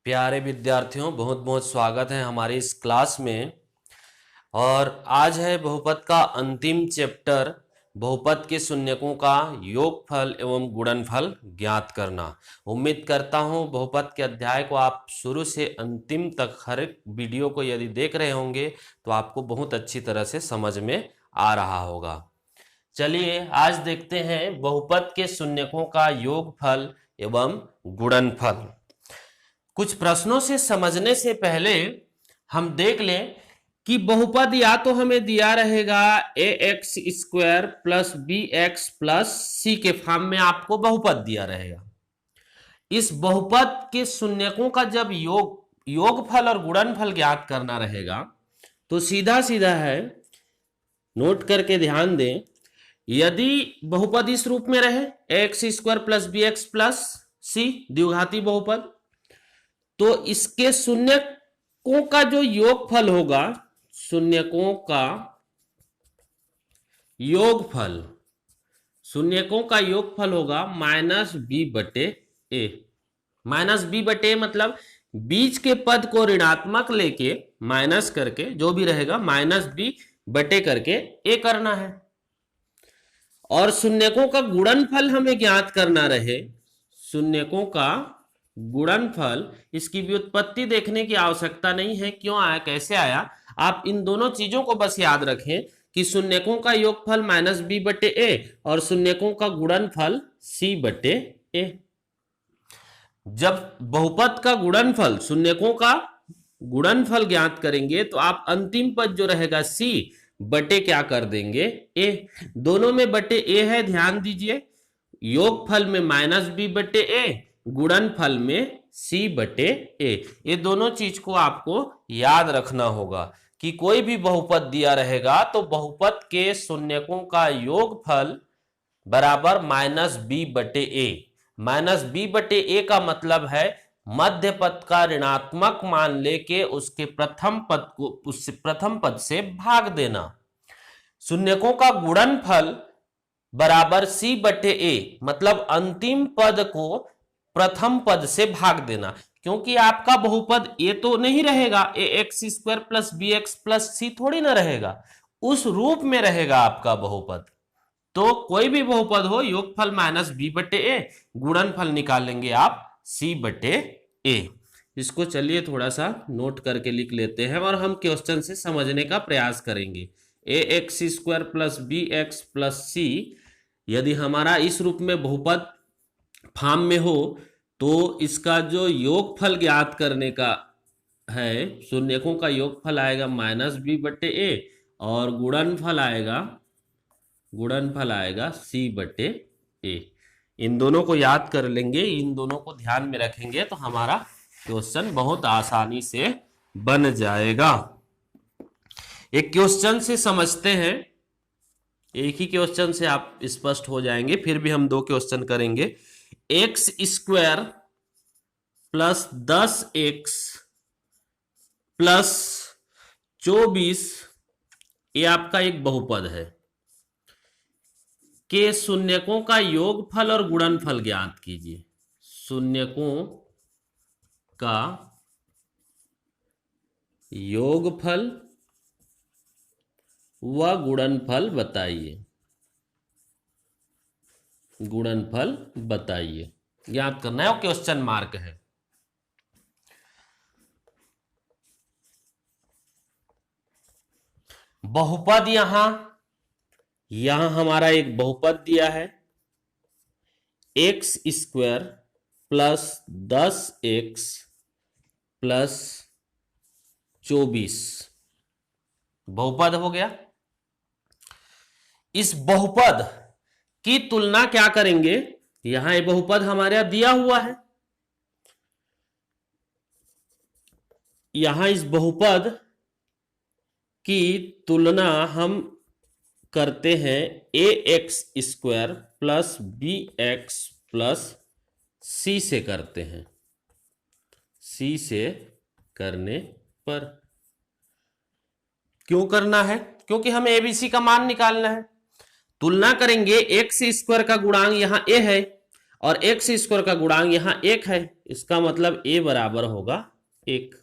प्यारे विद्यार्थियों, बहुत बहुत स्वागत है हमारी इस क्लास में। और आज है बहुपद का अंतिम चैप्टर, बहुपद के शून्यकों का योगफल एवं गुणनफल ज्ञात करना। उम्मीद करता हूं बहुपद के अध्याय को आप शुरू से अंतिम तक हर एक वीडियो को यदि देख रहे होंगे तो आपको बहुत अच्छी तरह से समझ में आ रहा होगा। चलिए आज देखते हैं बहुपद के शून्यकों का योगफल एवं गुणनफल। कुछ प्रश्नों से समझने से पहले हम देख लें कि बहुपद या तो हमें दिया रहेगा ax square plus bx plus c के फॉर्म में आपको बहुपद दिया रहेगा। इस बहुपद के शून्यकों का जब योगफल और गुणनफल ज्ञात करना रहेगा तो सीधा सीधा है, नोट करके ध्यान दें। यदि बहुपद इस रूप में रहे ax square plus bx plus c द्विघाती बहुपद, तो इसके शून्यकों का जो योगफल होगा, शून्यकों का योगफल होगा माइनस बी बटे ए। माइनस बी बटे मतलब बीच के पद को ऋणात्मक लेके माइनस करके जो भी रहेगा माइनस बी बटे करके ए करना है। और शून्यकों का गुणनफल हमें ज्ञात करना रहे, शून्यकों का गुणनफल, इसकी व्युत्पत्ति देखने की आवश्यकता नहीं है, क्यों आया कैसे आया। आप इन दोनों चीजों को बस याद रखें कि शून्यकों का योगफल माइनस बी बटे ए और शून्यकों का गुणनफल सी बटे ए। जब बहुपद का गुणनफल, शून्यकों का गुणनफल ज्ञात करेंगे तो आप अंतिम पद जो रहेगा सी बटे क्या कर देंगे ए। दोनों में बटे ए है, ध्यान दीजिए। योगफल में माइनस बी बटे ए, गुणनफल में सी बटे ए। ये दोनों चीज को आपको याद रखना होगा कि कोई भी बहुपद दिया रहेगा तो बहुपद के शून्यकों का योगफल बराबर माइनस बी बटे ए। माइनस बी बटे ए का मतलब है मध्य पद का ऋणात्मक मान लेके उसके प्रथम पद से भाग देना। शून्यकों का गुणनफल बराबर सी बटे ए मतलब अंतिम पद को प्रथम पद से भाग देना, क्योंकि आपका बहुपद ए तो नहीं रहेगा, a x square plus b x plus c थोड़ी ना रहेगा, उस रूप में रहेगा आपका बहुपद। तो कोई भी बहुपद हो, योगफल माइनस बी बटे ए, गुणनफल निकालेंगे आप सी बटे ए। इसको चलिए थोड़ा सा नोट करके लिख लेते हैं और हम क्वेश्चन से समझने का प्रयास करेंगे। A x square plus b x plus c यदि हमारा इस रूप में बहुपद फॉर्म में हो तो इसका जो योगफल ज्ञात करने का है, शून्यकों का योगफल आएगा माइनस बी बटे ए और गुणनफल आएगा सी बटे ए। इन दोनों को याद कर लेंगे, इन दोनों को ध्यान में रखेंगे तो हमारा क्वेश्चन बहुत आसानी से बन जाएगा। एक क्वेश्चन से समझते हैं, एक ही क्वेश्चन से आप स्पष्ट हो जाएंगे, फिर भी हम दो क्वेश्चन करेंगे। X square plus 10x plus 24 ये आपका एक बहुपद है के शून्यकों का योगफल और गुणनफल ज्ञात कीजिए। शून्यकों का योगफल व गुणनफल बताइए। गुणनफल बताइए, ज्ञात करना है, वो क्वेश्चन मार्क है। बहुपद यहां हमारा एक बहुपद दिया है x square plus 10x plus 24 बहुपद हो गया। इस बहुपद की तुलना क्या करेंगे, यहां ये बहुपद हमारे यहां दिया हुआ है, यहां इस बहुपद की तुलना हम करते हैं a x square plus b x plus c से करते हैं। सी से करने पर क्यों करना है, क्योंकि हमें एबीसी का मान निकालना है। तुलना करेंगे, एक्स स्क्वायर का गुणांक यहां ए है और एक्स स्क्वायर का गुणांक यहाँ 1 है, इसका मतलब a बराबर होगा 1।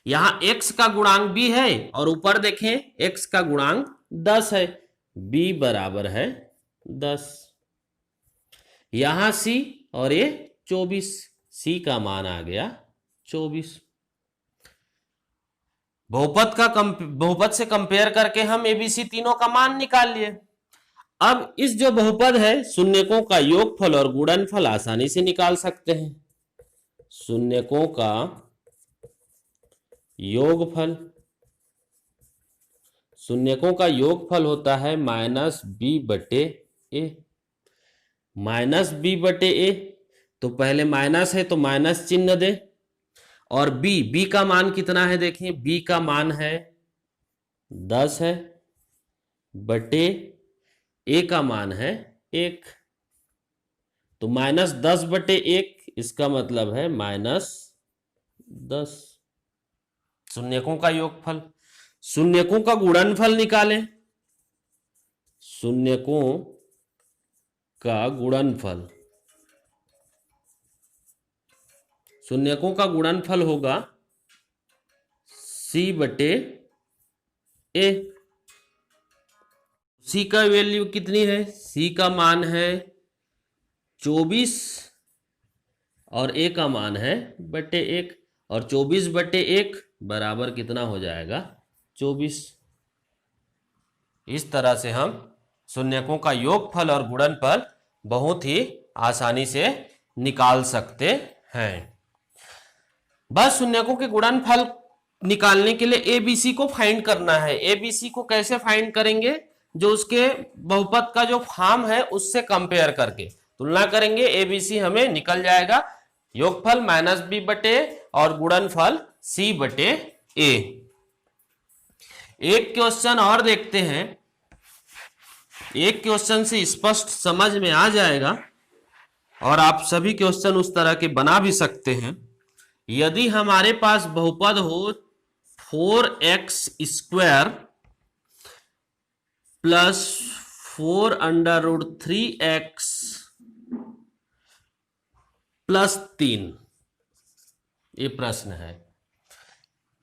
यहाँ x का गुणांक b है और ऊपर देखें x का गुणांक 10 है, b बराबर है 10। यहां c और ये 24, c का मान आ गया 24। बहुपद से कंपेयर करके हम एबीसी तीनों का मान निकाल लिए। अब इस जो बहुपद है शून्यकों का योगफल और गुणनफल आसानी से निकाल सकते हैं। शून्यकों का योगफल, शून्यकों का योगफल होता है -b/a। -b/a, तो पहले माइनस है तो माइनस चिन्ह दे, और b का मान कितना है देखें, b का मान है 10 है, बटे a का मान है 1, तो -10/1, इसका मतलब है -10। शून्यकों का योगफल। शून्यकों का गुणनफल निकालें। शून्यकों का गुणनफल, शून्यकों का गुणनफल होगा c/a। c का वैल्यू कितनी है, c का मान है 24 और a का मान है /1, और 24/1 बराबर कितना हो जाएगा 24। इस तरह से हम शून्यकों का योगफल और गुणनफल बहुत ही आसानी से निकाल सकते हैं। बस शून्यकों के गुणनफल निकालने के लिए एबीसी को फाइंड करना है। एबीसी को कैसे फाइंड करेंगे, जो उसके बहुपद का जो फॉर्म है उससे कंपेयर करके तुलना करेंगे, एबीसी हमें निकल जाएगा। योगफल -b/a और गुणनफल c/a। एक क्वेश्चन और देखते हैं, एक क्वेश्चन से स्पष्ट समझ में आ जाएगा और आप सभी क्वेश्चन उस तरह के बना भी सकते हैं। यदि हमारे पास बहुपद हो 4x² प्लस 4√3x प्लस 3, ये प्रश्न है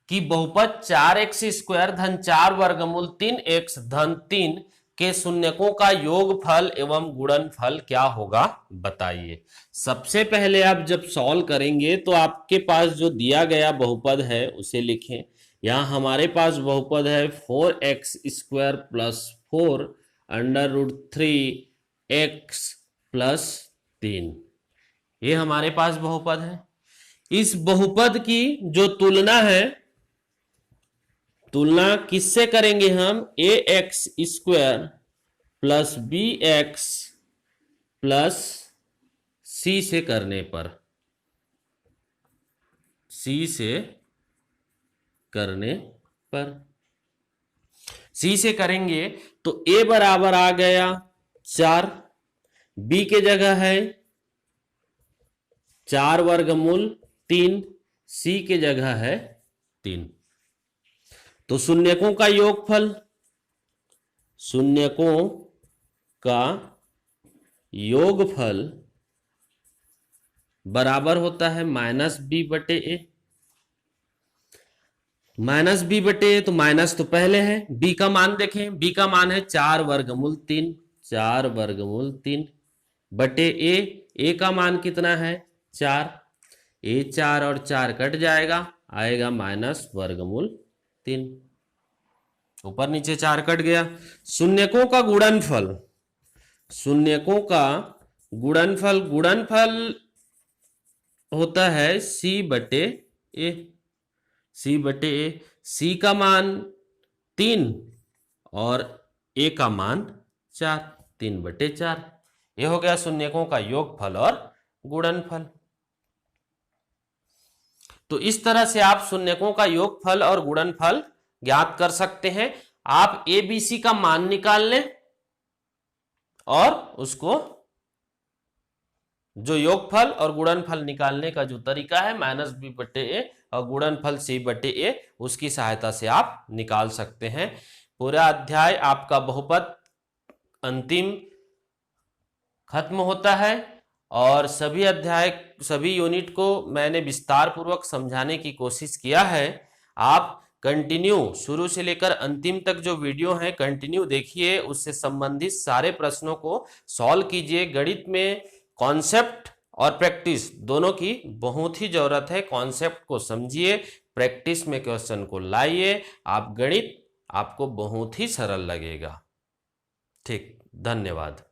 कि बहुपद 4x² धन 4 वर्गमूल 3x धन 3 के शून्यकों का योगफल एवं गुणनफल क्या होगा बताइए। सबसे पहले आप जब सॉल्व करेंगे तो आपके पास जो दिया गया बहुपद है उसे लिखें। यहां हमारे पास बहुपद है 4x² प्लस 4√3x प्लस 3, ये हमारे पास बहुपद है। इस बहुपद की जो तुलना है, तुलना किससे करेंगे हम, ax² plus bx plus c से करने पर, c से करने पर, c से करेंगे तो a बराबर आ गया 4, b के जगह है 4 वर्गमूल 3, c के जगह है 3। तो शून्यकों का योगफल, शून्यकों का योगफल बराबर होता है -b/a। -b/a, तो माइनस तो पहले है, b का मान देखें, b का मान है 4 वर्गमूल 3, 4 वर्गमूल 3 बटे a का मान कितना है 4, a 4 और 4 कट जाएगा, आएगा -वर्गमूल 3, ऊपर नीचे 4 कट गया। शून्यकों का गुणनफल, शून्यकों का गुणनफल, गुणनफल होता है c/a, c/a, c का मान 3 और a का मान 4, 3/4, ये हो गया शून्यकों का योगफल और गुणनफल। तो इस तरह से आप शून्यकों का योगफल और गुणनफल ज्ञात कर सकते हैं। आप एबीसी का मान निकाल लें और उसको जो योगफल और गुणनफल निकालने का जो तरीका है -b/a और गुणनफल c/a, उसकी सहायता से आप निकाल सकते हैं। पूरा अध्याय आपका बहुपद अंतिम खत्म होता है। और सभी अध्याय सभी यूनिट को मैंने विस्तार पूर्वक समझाने की कोशिश किया है। आप कंटिन्यू शुरू से लेकर अंतिम तक जो वीडियो है कंटिन्यू देखिए, उससे संबंधित सारे प्रश्नों को सॉल्व कीजिए। गणित में कॉन्सेप्ट और प्रैक्टिस दोनों की बहुत ही जरूरत है। कॉन्सेप्ट को समझिए, प्रैक्टिस में क्वेश्चन को लाइए, आप गणित आपको बहुत ही सरल लगेगा। ठीक, धन्यवाद।